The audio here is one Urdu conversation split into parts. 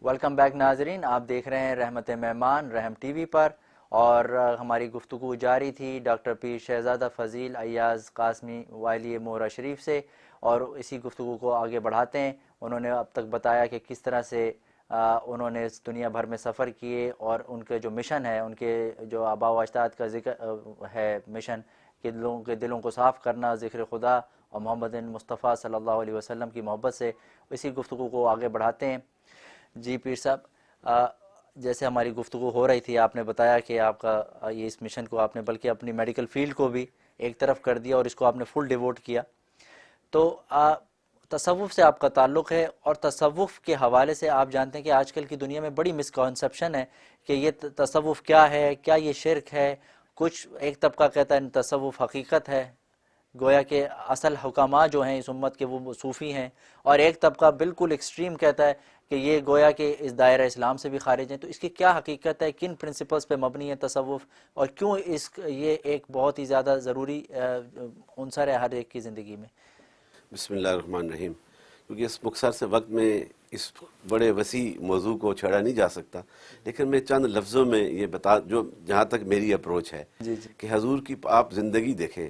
ویلکم بیک ناظرین، آپ دیکھ رہے ہیں رحمت مہمان رحم ٹی وی پر، اور ہماری گفتگو جاری تھی ڈاکٹر پیر شہزادہ فضیل ایاز قاسمی والی مورا شریف سے، اور اسی گفتگو کو آگے بڑھاتے ہیں۔ انہوں نے اب تک بتایا کہ کس طرح سے انہوں نے دنیا بھر میں سفر کیے، اور ان کے جو مشن ہے، ان کے جو آباء و اجداد کا ذکر ہے مشن کہ لوگوں کے دلوں کو صاف کرنا ذکر خدا اور محمد مصطفیٰ صلی اللہ علیہ وسلم کی محبت سے، اسی گفتگو کو آگے بڑھاتے ہیں۔ جی پیر صاحب، جیسے ہماری گفتگو ہو رہی تھی، آپ نے بتایا کہ آپ کا یہ اس مشن کو آپ نے بلکہ اپنی میڈیکل فیلڈ کو بھی ایک طرف کر دیا اور اس کو آپ نے فل ڈیووٹ کیا۔ تو تصوف سے آپ کا تعلق ہے، اور تصوف کے حوالے سے آپ جانتے ہیں کہ آج کل کی دنیا میں بڑی مسکانسیپشن ہے کہ یہ تصوف کیا ہے، کیا یہ شرک ہے۔ کچھ ایک طبقہ کہتا ہے تصوف حقیقت ہے، گویا کہ اصل حکماء جو ہیں اس امت کے وہ صوفی ہیں، اور ایک طبقہ بالکل ایکسٹریم کہتا ہے کہ یہ گویا کہ اس دائرہ اسلام سے بھی خارج ہیں۔ تو اس کی کیا حقیقت ہے، کن پرنسپلز پہ مبنی ہے تصوف، اور کیوں یہ ایک بہت ہی زیادہ ضروری عنصر ہے ہر ایک کی زندگی میں؟ بسم اللہ الرحمن الرحیم۔ کیونکہ اس مختصر سے وقت میں اس بڑے وسیع موضوع کو چھیڑا نہیں جا سکتا، لیکن میں چند لفظوں میں یہ جہاں تک میری اپروچ ہے جی جی کہ حضور کی آپ زندگی دیکھیں،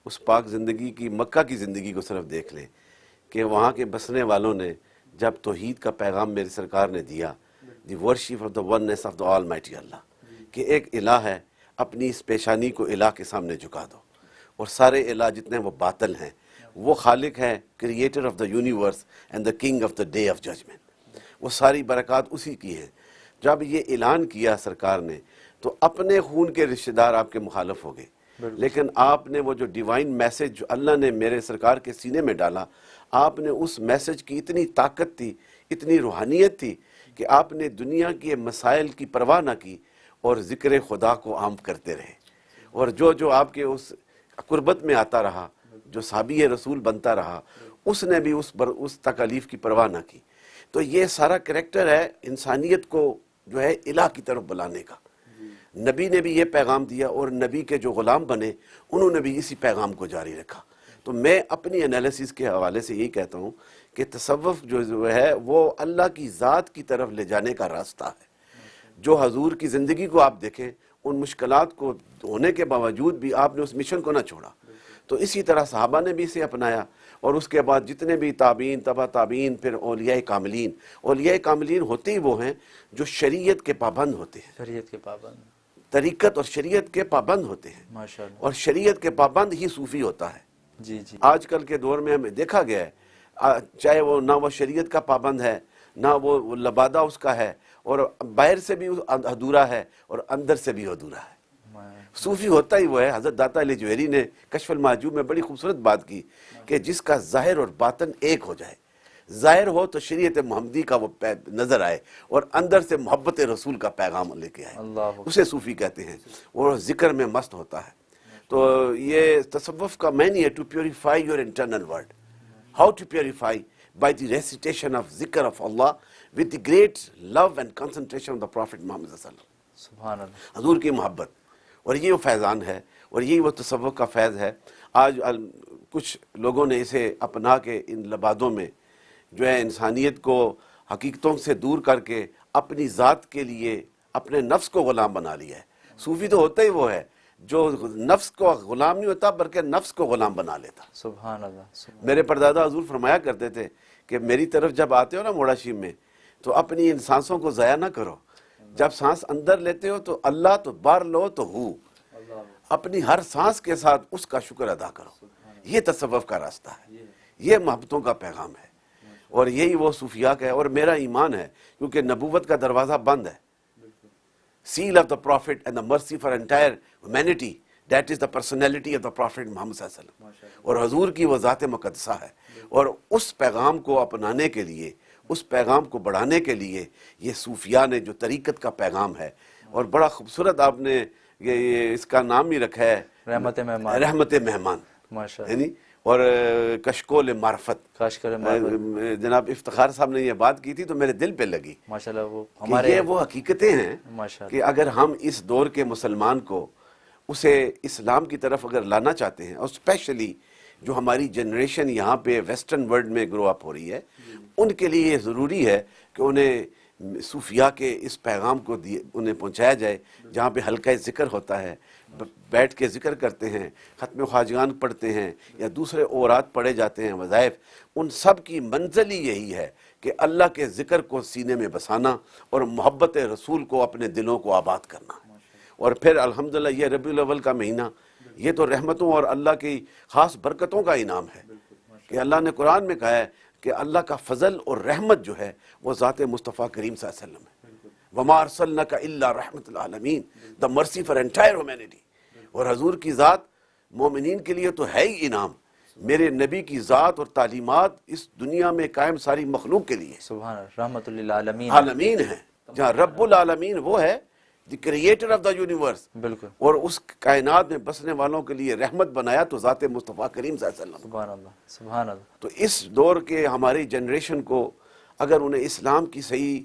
اس پاک زندگی کی، مکہ کی زندگی کو صرف دیکھ لیں کہ وہاں کے بسنے والوں نے جب توحید کا پیغام میری سرکار نے دیا، the worship of the oneness of the almighty Allah, کہ ایک الہ ہے، اپنی اس پیشانی کو الہ کے سامنے جھکا دو، اور سارے الہ جتنے وہ باطل ہیں، وہ خالق ہے، creator of the universe and the king of the day of judgment, وہ ساری برکات اسی کی ہیں۔ جب یہ اعلان کیا سرکار نے تو اپنے خون کے رشتہ دار آپ کے مخالف ہو گئے، لیکن آپ نے وہ جو ڈیوائن میسج جو اللہ نے میرے سرکار کے سینے میں ڈالا، آپ نے اس میسج کی اتنی طاقت تھی، اتنی روحانیت تھی کہ آپ نے دنیا کے مسائل کی پرواہ نہ کی اور ذکر خدا کو عام کرتے رہے، اور جو آپ کے اس قربت میں آتا رہا، جو صحابی رسول بنتا رہا، اس نے بھی اس تکالیف کی پرواہ نہ کی۔ تو یہ سارا کریکٹر ہے انسانیت کو جو ہے الہ کی طرف بلانے کا۔ نبی نے بھی یہ پیغام دیا، اور نبی کے جو غلام بنے انہوں نے بھی اسی پیغام کو جاری رکھا۔ تو میں اپنی انالیسس کے حوالے سے یہی کہتا ہوں کہ تصوف جو ہے وہ اللہ کی ذات کی طرف لے جانے کا راستہ ہے۔ جو حضور کی زندگی کو آپ دیکھیں، ان مشکلات کو ہونے کے باوجود بھی آپ نے اس مشن کو نہ چھوڑا، تو اسی طرح صحابہ نے بھی اسے اپنایا، اور اس کے بعد جتنے بھی تابعین، تبع تابعین، پھر اولیاء کاملین ہوتے ہی وہ ہیں جو شریعت کے پابند ہوتے ہیں، شریعت کے پابند، طریقت اور شریعت کے پابند ہوتے ہیں، ماشاءاللہ۔ اور شریعت کے پابند ہی صوفی ہوتا ہے۔ جی جی آج کل کے دور میں ہمیں دیکھا گیا ہے، چاہے وہ نہ وہ شریعت کا پابند ہے، نہ وہ لبادہ اس کا ہے، اور باہر سے بھی ادھورا ہے اور اندر سے بھی ادھورا ہے۔ صوفی ہوتا ہی وہ ہے۔ حضرت داتا علی جوہری نے کشف المحجوب میں بڑی خوبصورت بات کی کہ جس کا ظاہر اور باطن ایک ہو جائے، ظاہر ہو تو شریعت محمدی کا وہ نظر آئے، اور اندر سے محبت رسول کا پیغام لے کے آئے، اللہ اسے صوفی کہتے ہیں، اور ذکر میں مست ہوتا ہے۔ تو یہ تصوف کا معنی ہے to purify your internal world. How to purify? By the recitation of zikr of Allah with the great love and concentration of the prophet Muhammad صلی اللہ علیہ وسلم، سبحان اللہ۔ حضور کی محبت، اور یہ وہ فیضان ہے، اور یہی وہ تصوف کا فیض ہے۔ آج کچھ لوگوں نے اسے اپنا کے ان لبادوں میں جو ہے انسانیت کو حقیقتوں سے دور کر کے اپنی ذات کے لیے اپنے نفس کو غلام بنا لیا ہے۔ صوفی تو ہوتا ہی وہ ہے جو نفس کو غلام نہیں ہوتا بلکہ نفس کو غلام بنا لیتا۔ سبحان اللہ، سبحان میرے پردادا حضور فرمایا کرتے تھے کہ میری طرف جب آتے ہو نا موڑا شیب میں، تو اپنی ان سانسوں کو ضائع نہ کرو۔ جب سانس اندر لیتے ہو تو اللہ، تو باہر لو تو ہو، اپنی ہر سانس کے ساتھ اس کا شکر ادا کرو۔ یہ تصوف کا راستہ ہے، یہ محبتوں کا پیغام ہے، اور یہی وہ صوفیاء کا ہے۔ اور میرا ایمان ہے کیونکہ نبوت کا دروازہ بند ہے، seal of the prophet and the mercy for entire humanity, that is the personality of the prophet محمد صلی اللہ علیہ وسلم، اور حضور کی وہ ذات مقدسہ ہے۔ اور اس پیغام کو اپنانے کے لیے، اس پیغام کو بڑھانے کے لیے یہ صوفیاء نے جو طریقت کا پیغام ہے، اور بڑا خوبصورت آپ نے یہ اس کا نام ہی رکھا ہے رحمت مہمان، رحمت مہمان، ماشاءاللہ، یعنی اور کشکول معرفت۔ کاش کرے معرفت، جناب افتخار صاحب نے یہ بات کی تھی تو میرے دل پہ لگی ماشاءاللہ، وہ کہ ہمارے یہ وہ حقیقتیں ہیں ماشاءاللہ، کہ اگر ہم اس دور کے مسلمان کو اسے اسلام کی طرف اگر لانا چاہتے ہیں، اور اسپیشلی جو ہماری جنریشن یہاں پہ ویسٹرن ورلڈ میں گرو اپ ہو رہی ہے، ان کے لیے یہ ضروری ہے کہ انہیں صوفیاء کے اس پیغام کو انہیں پہنچایا جائے، جہاں پہ حلقہ ذکر ہوتا ہے، بیٹھ کے ذکر کرتے ہیں، ختم خواجگان پڑھتے ہیں یا دوسرے اورات پڑھے جاتے ہیں، وظائف، ان سب کی منزل ہی یہی ہے کہ اللہ کے ذکر کو سینے میں بسانا اور محبت رسول کو اپنے دلوں کو آباد کرنا۔ اور پھر الحمدللہ یہ ربیع الاول کا مہینہ، یہ تو رحمتوں اور اللہ کی خاص برکتوں کا انعام ہے کہ اللہ نے قرآن میں کہا ہے کہ اللہ کا فضل اور رحمت جو ہے وہ ذات مصطفیٰ کریم صلی اللہ علیہ وسلم ہے۔ وَمَا أَرْسَلْنَاكَ إِلَّا رَحْمَةً لِلْعَالَمِينَ، the mercy for entire humanity۔ اور حضور کی ذات مومنین کے لیے تو ہے ہی انعام، میرے نبی کی ذات اور تعلیمات اس دنیا میں قائم ساری مخلوق کے لیے سبحان اللہ، رحمت للعالمین، عالمین ہے، جہاں رب العالمین وہ ہے the creator of the universe, بالکل، اور اس کائنات میں بسنے والوں کے لیے رحمت بنایا تو ذات مصطفیٰ کریم صلی اللہ علیہ وسلم۔ سبحان اللہ، سبحان اللہ، تو اس دور کے ہماری جنریشن کو اگر انہیں اسلام کی صحیح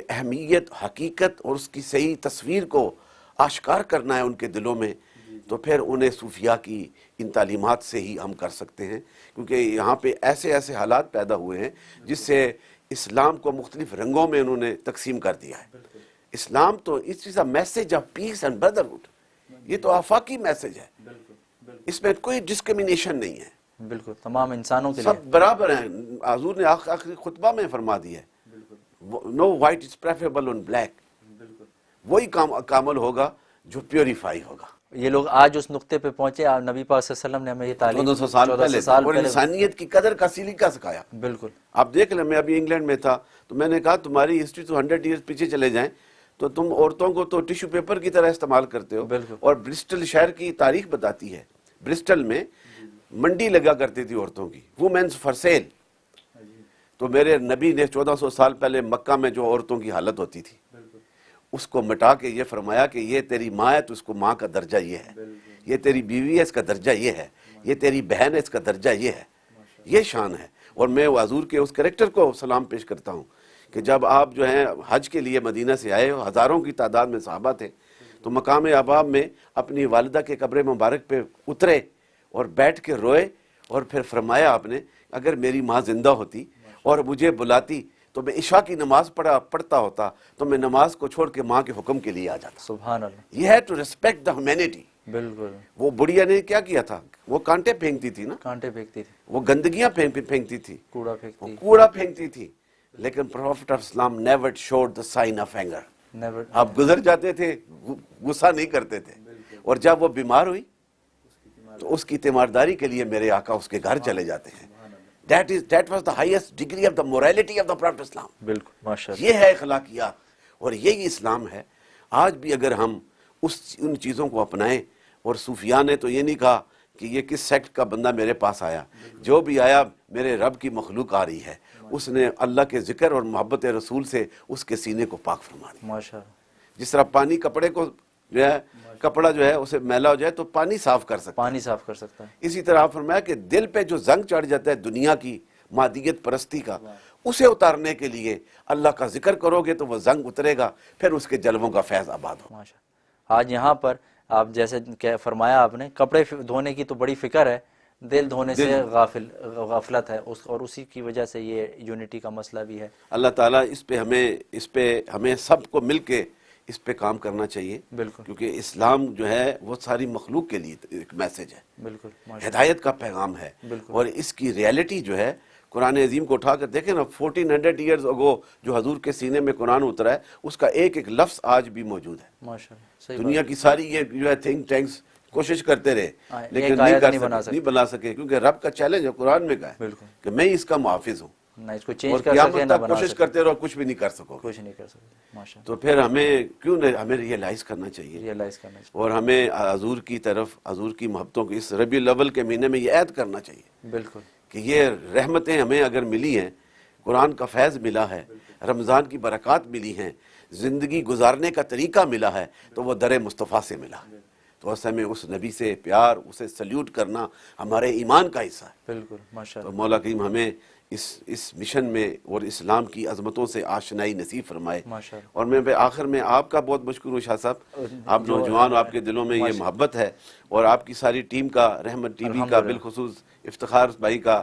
اہمیت، حقیقت اور اس کی صحیح تصویر کو آشکار کرنا ہے ان کے دلوں میں، تو پھر انہیں صوفیاء کی ان تعلیمات سے ہی ہم کر سکتے ہیں، کیونکہ یہاں پہ ایسے ایسے حالات پیدا ہوئے ہیں جس سے اسلام کو مختلف رنگوں میں انہوں نے تقسیم کر دیا ہے۔ اسلام تو it's a message of peace and brotherhood, یہ تو آفاقی میسج ہے، اس میں کوئی ڈسکرمنیشن نہیں ہے، بالکل، تمام انسانوں کے سب لیے، برابر ہیں۔ حضور نے آخری خطبہ میں فرما دیا ہے نو وائٹ از پریفریبل آن بلیک، وہی کامل ہوگا جو پیوریفائی ہوگا۔ یہ لوگ آج اس نقطے پہ پہنچے، نبی پاک صلی اللہ علیہ وسلم نے ہمیں یہ تعلیم 1400 سال 1400 پہلے سال اور پہلے، انسانیت کی قدر کا سلیقہ سکھایا۔ بالکل، آپ دیکھ لیں، میں ابھی انگلینڈ میں تھا تو میں نے کہا تمہاری ہسٹری تو 100 ایئرز پیچھے چلے جائیں تو تم عورتوں کو تو ٹیشو پیپر کی طرح استعمال کرتے ہو، بالکل، اور برسٹل شہر کی تاریخ بتاتی ہے، برسٹل میں منڈی لگا کرتی تھی عورتوں کی، وومینز فار سیل۔ تو میرے نبی نے 1400 سال پہلے مکہ میں جو عورتوں کی حالت ہوتی تھی اس کو مٹا کے یہ فرمایا کہ یہ تیری ماں ہے تو اس کو ماں کا درجہ یہ ہے، یہ تیری بیوی ہے اس کا درجہ یہ ہے، یہ تیری بہن ہے اس کا درجہ یہ ہے، یہ شان ہے۔ اور میں حضور کے اس کریکٹر کو سلام پیش کرتا ہوں کہ جب آپ جو ہیں حج کے لیے مدینہ سے آئے، ہزاروں کی تعداد میں صحابہ تھے، تو مقام اباب میں اپنی والدہ کے قبر مبارک پہ اترے اور بیٹھ کے روئے، اور پھر فرمایا آپ نے اگر میری ماں زندہ ہوتی اور مجھے بلاتی تو میں عشاء کی نماز پڑھتا ہوتا تو میں نماز کو چھوڑ کے ماں کے حکم کے لیے آ جاتا۔ سبحان اللہ، یہ ہے ٹو ریسپیکٹ دا ہیومینٹی۔ بالکل، وہ بڑھیا نے کیا کیا تھا؟ وہ کانٹے پھینکتی تھی نا، کانٹے پھینکتی تھی، وہ گندگیاں پھینکتی تھی، کوڑا وہ پھینکتی، کوڑا پھینکتی تھی، لیکن prophet of Islam never showed the sign of anger. Never, آپ گزر جاتے تھے، غصہ نہیں کرتے تھے، اور جب وہ بیمار ہوئی تو اس کی تیمارداری کے لیے میرے آقا اس کے گھر چلے جاتے ہیں۔ That was the highest degree of the morality of the Prophet Islam۔ بالکل، ماشاء اللہ، یہ ہے اخلاقیات اور یہی اسلام ہے۔ آج بھی اگر ہم ان چیزوں کو اپنائیں، اور صوفیاء نے تو یہ نہیں کہا کہ یہ کس سیکٹ کا بندہ میرے پاس آیا، جو بھی آیا میرے رب کی مخلوق آ رہی ہے، اس نے اللہ کے ذکر اور محبت رسول سے اس کے سینے کو پاک فرما دیا۔ ماشاء اللہ، جس طرح پانی کپڑے کو جو ہے، کپڑا جو ہے اسے میلا ہو جائے تو پانی صاف کر سکتا ہے، پانی صاف کر سکتا ہے، اسی طرح آپ فرمایا کہ دل پہ جو زنگ چڑھ جاتا ہے دنیا کی مادیت پرستی کا، اسے اتارنے کے لیے اللہ کا ذکر کرو گے تو وہ زنگ اترے گا، پھر اس کے جلووں کا فیض آباد ہوگا۔ ماشاء اللہ۔ آج یہاں پر آپ جیسے فرمایا آپ نے، کپڑے دھونے کی تو بڑی فکر ہے، دل دھونے سے غفلت ہے، اور اسی کی وجہ سے یہ یونٹی کا مسئلہ بھی ہے۔ اللہ تعالیٰ اس پہ ہمیں سب کو مل کے اس پہ کام کرنا چاہیے، بالکل، کیونکہ اسلام جو ہے وہ ساری مخلوق کے لیے ایک میسج ہے، بالکل، ماشاء ہدایت کا پیغام ہے، بالکل، اور اس کی ریالٹی جو ہے قرآن عظیم کو اٹھا کر دیکھیں نا، 1400 ایئرز اگو جو حضور کے سینے میں قرآن اترا ہے، اس کا ایک ایک لفظ آج بھی موجود ہے۔ ماشاء اللہ، صحیح دنیا کی ساری یہ جو ہے تھنک ٹینکس کوشش کرتے رہے ایک لیکن آیت نہیں نہیں بنا سکے، کیونکہ رب کا چیلنج ہے، قرآن میں کہا ہے بالکل، کہ میں اس کا محافظ ہوں، نہ اس کو اور چینج کر قیامت سکے نہ تک بنا کوشش سکے، کرتے رہو، کچھ بھی نہیں کر سکو گے۔ کچھ نہیں کر سکتے، ماشاء اللہ، تو پھر ہمیں ریئلائز کرنا چاہیے، ریئلائز کرنا چاہیے، اور ہمیں حضور کی طرف، حضور کی محبتوں کی اس ربیع الاول کے مہینے میں یہ عہد کرنا چاہیے بالکل، کہ یہ رحمتیں ہمیں اگر ملی ہیں، قرآن کا فیض ملا ہے، رمضان کی برکات ملی ہیں، زندگی گزارنے کا طریقہ ملا ہے، تو وہ در مصطفیٰ سے ملا ہے، تو اس ہمیں اس نبی سے پیار، اسے سلیوٹ کرنا ہمارے ایمان کا حصہ ہے۔ بالکل، ماشاء تو اللہ، مولا کریم ہمیں اس مشن میں اور اسلام کی عظمتوں سے آشنائی نصیب فرمائے۔ ماشاء اللہ، اور میں آخر میں آپ کا بہت مشکور ہوں شاہ صاحب، آپ نوجوان، آپ کے دلوں میں یہ محبت ہے، اور آپ کی ساری ٹیم کا، رحمت ٹی وی کا، بالخصوص افتخار بھائی کا،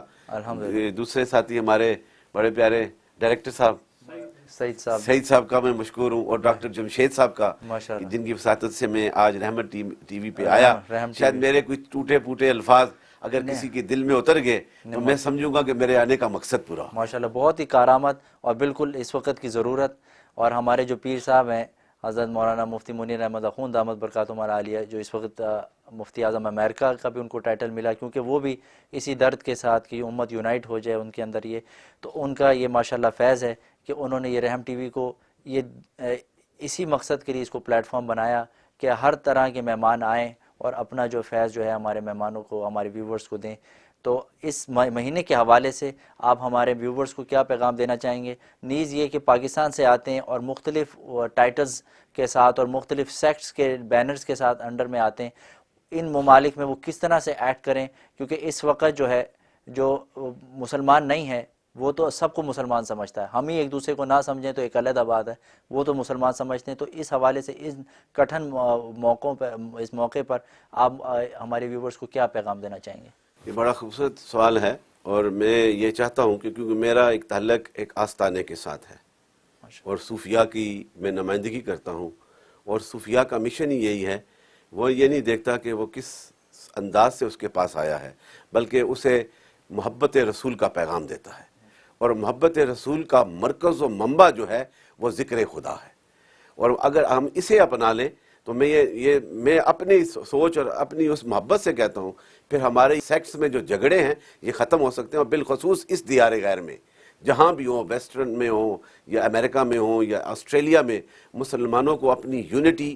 دوسرے ساتھی ہمارے بڑے پیارے ڈائریکٹر صاحب سعید صاحب کا میں مشکور ہوں، اور ڈاکٹر جمشید صاحب کا، ماشاءاللہ، جن کی وساطت سے میں آج رحمت ٹی وی پہ آیا۔ رحم شاید TV میرے کچھ ٹوٹے پھوٹے الفاظ اگر کسی کے دل میں اتر گئے تو میں سمجھوں گا کہ میرے آنے کا مقصد پورا ہو۔ ماشاءاللہ بہت ہی کارآمد اور بالکل اس وقت کی ضرورت۔ اور ہمارے جو پیر صاحب ہیں حضرت مولانا مفتی منیر احمد اخوند دامت برکاتہم العالیہ، جو اس وقت مفتی اعظم امریکہ کا بھی ان کو ٹائٹل ملا، کیونکہ وہ بھی اسی درد کے ساتھ کہ امت یونائٹ ہو جائے ان کے اندر یہ، تو ان کا یہ ماشاءاللہ فیض ہے کہ انہوں نے یہ رحم ٹی وی کو یہ اسی مقصد کے لیے اس کو پلیٹ فارم بنایا کہ ہر طرح کے مہمان آئیں اور اپنا جو فیض جو ہے ہمارے مہمانوں کو، ہمارے ویورز کو دیں۔ تو اس مہینے کے حوالے سے آپ ہمارے ویورز کو کیا پیغام دینا چاہیں گے؟ نیز یہ کہ پاکستان سے آتے ہیں اور مختلف ٹائٹلز کے ساتھ اور مختلف سیکٹس کے بینرز کے ساتھ انڈر میں آتے ہیں، ان ممالک میں وہ کس طرح سے ایکٹ کریں؟ کیونکہ اس وقت جو ہے جو مسلمان نہیں ہے وہ تو سب کو مسلمان سمجھتا ہے، ہم ہی ایک دوسرے کو نہ سمجھیں تو ایک علیحدہ بات ہے، وہ تو مسلمان سمجھتے ہیں۔ تو اس حوالے سے اس کٹھن موقعوں پہ، اس موقع پر آپ ہمارے ویورز کو کیا پیغام دینا چاہیں گے؟ یہ بڑا خوبصورت سوال ہے، اور میں یہ چاہتا ہوں کہ کیونکہ میرا ایک تعلق ایک آستانے کے ساتھ ہے اور صوفیاء کی میں نمائندگی کرتا ہوں، اور صوفیاء کا مشن ہی یہی ہے، وہ یہ نہیں دیکھتا کہ وہ کس انداز سے اس کے پاس آیا ہے، بلکہ اسے محبت رسول کا پیغام دیتا ہے، اور محبت رسول کا مرکز و منبع جو ہے وہ ذکر خدا ہے۔ اور اگر ہم اسے اپنا لیں تو میں اپنی سوچ اور اپنی اس محبت سے کہتا ہوں، پھر ہمارے سیکٹس میں جو جھگڑے ہیں یہ ختم ہو سکتے ہیں، اور بالخصوص اس دیار غیر میں جہاں بھی ہوں، ویسٹرن میں ہوں یا امریکہ میں ہوں یا آسٹریلیا میں، مسلمانوں کو اپنی یونٹی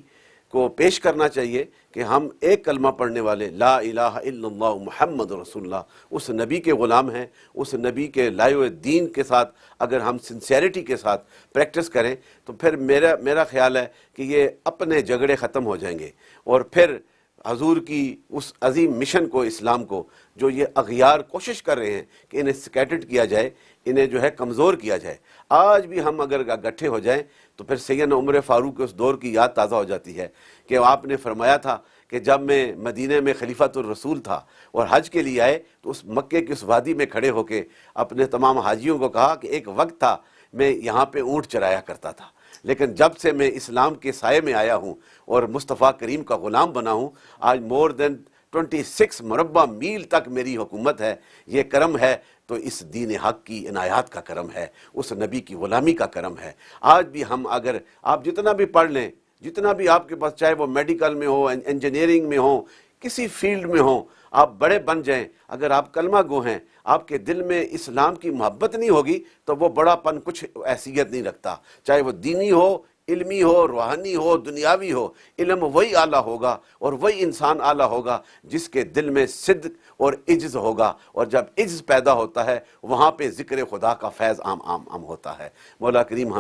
کو پیش کرنا چاہیے کہ ہم ایک کلمہ پڑھنے والے لا الہ الا اللہ محمد رسول اللہ اس نبی کے غلام ہیں۔ اس نبی کے لائے ہوئے دین کے ساتھ اگر ہم سنسیئرٹی کے ساتھ پریکٹس کریں تو پھر میرا خیال ہے کہ یہ اپنے جھگڑے ختم ہو جائیں گے، اور پھر حضور کی اس عظیم مشن کو، اسلام کو، جو یہ اغیار کوشش کر رہے ہیں کہ انہیں سکیٹرڈ کیا جائے، انہیں جو ہے کمزور کیا جائے، آج بھی ہم اگر اکٹھے ہو جائیں تو پھر سیدنا عمر فاروق کے اس دور کی یاد تازہ ہو جاتی ہے کہ آپ نے فرمایا تھا کہ جب میں مدینہ میں خلیفۃ الرسول تھا اور حج کے لیے آئے تو اس مکے کی اس وادی میں کھڑے ہو کے اپنے تمام حاجیوں کو کہا کہ ایک وقت تھا میں یہاں پہ اونٹ چرایا کرتا تھا، لیکن جب سے میں اسلام کے سائے میں آیا ہوں اور مصطفیٰ کریم کا غلام بنا ہوں، آج مور دین 26 مربع میل تک میری حکومت ہے۔ یہ کرم ہے تو اس دین حق کی عنایات کا کرم ہے، اس نبی کی غلامی کا کرم ہے۔ آج بھی ہم اگر آپ جتنا بھی پڑھ لیں، جتنا بھی آپ کے پاس، چاہے وہ میڈیکل میں ہو، انجینئرنگ میں ہو، کسی فیلڈ میں ہو، آپ بڑے بن جائیں، اگر آپ کلمہ گو ہیں، آپ کے دل میں اسلام کی محبت نہیں ہوگی تو وہ بڑا پن کچھ حیثیت نہیں رکھتا، چاہے وہ دینی ہو، علمی ہو، روحانی ہو، دنیاوی ہو۔ علم وہی اعلیٰ ہوگا اور وہی انسان اعلیٰ ہوگا جس کے دل میں صدق اور عجز ہوگا، اور جب عجز پیدا ہوتا ہے وہاں پہ ذکر خدا کا فیض عام ہوتا ہے۔ مولا کریم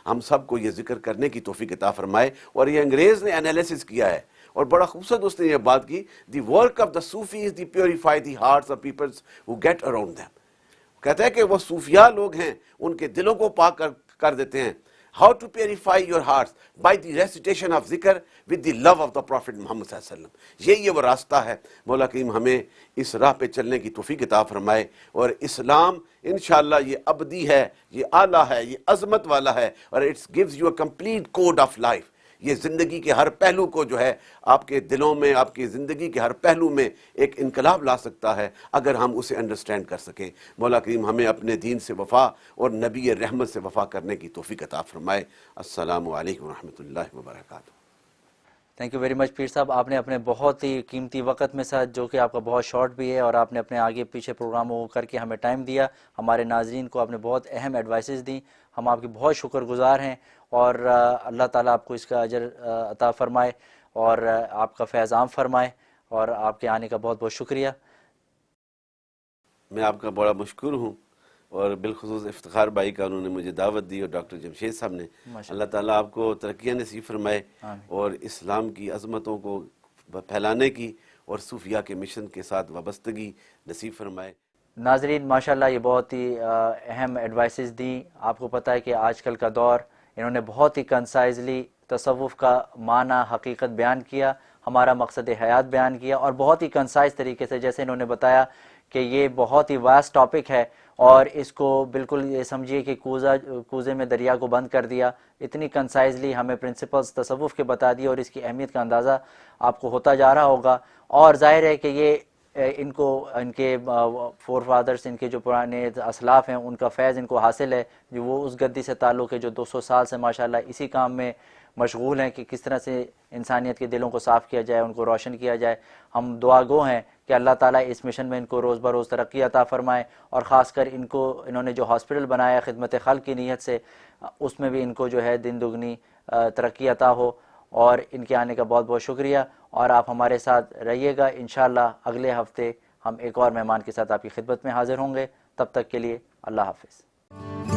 ہم سب کو یہ ذکر کرنے کی توفیق عطا فرمائے۔ اور یہ انگریز نے انالیسس کیا ہے اور بڑا خوبصورت اس نے یہ بات کی، the work of the Sufi is the purify the hearts of peoples who get around them. کہتا ہے کہ وہ صوفیاء لوگ ہیں، ان کے دلوں کو پاک کر دیتے ہیں۔ How to purify your hearts? By the recitation of ذکر with the love of the Prophet محمد صلی اللہ علیہ وسلم۔ یہ وہ راستہ ہے۔ مولا کریم ہمیں اس راہ پہ چلنے کی توفیق عطا فرمائے، اور اسلام انشاءاللہ یہ ابدی ہے، یہ اعلیٰ ہے، یہ عظمت والا ہے، اور it gives you a complete code of life۔ یہ زندگی کے ہر پہلو کو جو ہے آپ کے دلوں میں، آپ کی زندگی کے ہر پہلو میں ایک انقلاب لا سکتا ہے اگر ہم اسے انڈرسٹینڈ کر سکیں۔ مولا کریم ہمیں اپنے دین سے وفا اور نبی رحمت سے وفا کرنے کی توفیق عطا فرمائے۔ السلام علیکم ورحمۃ اللہ وبرکاتہ۔ تھینک یو ویری مچ پیر صاحب، آپ نے اپنے بہت ہی قیمتی وقت میں ساتھ، جو کہ آپ کا بہت شارٹ بھی ہے، اور آپ نے اپنے آگے پیچھے پروگراموں کو کر کے ہمیں ٹائم دیا، ہمارے ناظرین کو آپ نے بہت اہم ایڈوائسز دیں، ہم آپ کے بہت شکر گزار ہیں، اور اللہ تعالیٰ آپ کو اس کا اجر عطا فرمائے اور آپ کا فیض عام فرمائے، اور آپ کے آنے کا بہت بہت شکریہ۔ میں آپ کا بڑا مشکور ہوں، اور بالخصوص افتخار بھائی کا، انہوں نے مجھے دعوت دی، اور ڈاکٹر جمشید صاحب نے۔ اللہ تعالیٰ آپ کو ترقیاں نصیب فرمائے اور اسلام کی عظمتوں کو پھیلانے کی اور صوفیاء کے مشن کے ساتھ وابستگی نصیب فرمائے۔ ناظرین ماشاءاللہ یہ بہت ہی اہم ایڈوائسز دیں۔ آپ کو پتہ ہے کہ آج کل کا دور، انہوں نے بہت ہی کنسائزلی تصوف کا معنی، حقیقت بیان کیا، ہمارا مقصد حیات بیان کیا، اور بہت ہی کنسائز طریقے سے، جیسے انہوں نے بتایا کہ یہ بہت ہی واسٹ ٹاپک ہے اور اس کو بالکل یہ سمجھیے کہ کوزے میں دریا کو بند کر دیا. اتنی کنسائزلی ہمیں پرنسپلز تصوف کے بتا دیے اور اس کی اہمیت کا اندازہ آپ کو ہوتا جا رہا ہوگا. اور ظاہر ہے کہ یہ ان کے فور فادرز، ان کے جو پرانے اسلاف ہیں، ان کا فیض ان کو حاصل ہے، جو وہ اس گدی سے تعلق ہے جو 200 سال سے ماشاءاللہ اسی کام میں مشغول ہیں کہ کس طرح سے انسانیت کے دلوں کو صاف کیا جائے، ان کو روشن کیا جائے. ہم دعا گو ہیں کہ اللہ تعالیٰ اس مشن میں ان کو روز بروز ترقی عطا فرمائے، اور خاص کر انہوں نے جو ہاسپٹل بنایا خدمت خلق کی نیت سے، اس میں بھی ان کو جو ہے دن دگنی ترقی عطا ہو. اور ان کے آنے کا بہت بہت شکریہ، اور آپ ہمارے ساتھ رہیے گا. انشاءاللہ اگلے ہفتے ہم ایک اور مہمان کے ساتھ آپ کی خدمت میں حاضر ہوں گے. تب تک کے لیے اللہ حافظ.